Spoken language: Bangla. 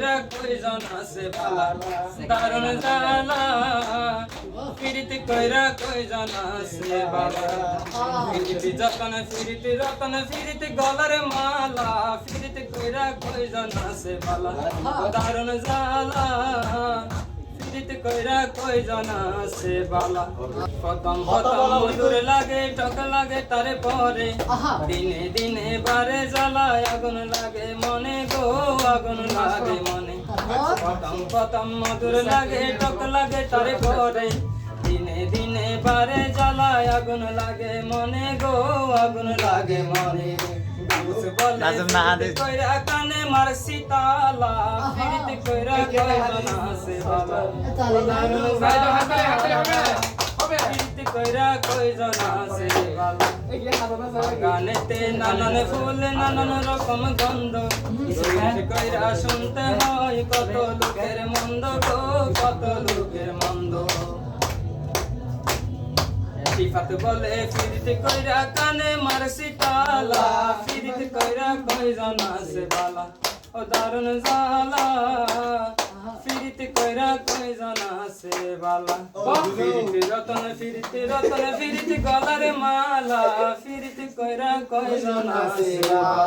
কইরা কয়জন আছে বালা দারুণ জালা ফিরিতে কইরা কয়জন আছে বালা ফিরিতে যতন ফিরিতে রতন ফিরিতে গলার মালা ফিরিতে কইরা কয়জন আছে বালা দারুণ জালা ফিরিতে কইরা কয়জন আছে বালা প্রথম প্রথম মধুর লাগে টক লাগে তারে পরে দিনে দিনে বারে জ্বালায় আগুন লাগে মনে গো আগুন লাগে মনে প্রথম প্রথম মধুর লাগে টক লাগে তারে পরে দিনে দিনে বারে জ্বালায় আগুন লাগে মনে গো আগুন লাগে মনে কইরা কানে মারছি তালা ফিরিতে কইরা কয়জন আছে বাবা ফিরিতে কইরা কয়জন আছে বাবা গানেতে নানান ফুল নানান রকম গন্ধ ফিরিতে কইরা শুনতে হয় কত লোকের মন্দ গো কত লোকের মন্দ সিফাত বলে ফিরিতে কইরা কানে মারছি তালা ফিরিতে কইরা কয়জন আছে বালা ও দারুণ জালা ফিরিতে কইরা কয়জন আছে বালা ফিরিতে রতন ফিরিতে গলার মালা ফিরিতে কইরা কয়জন আছে বালা।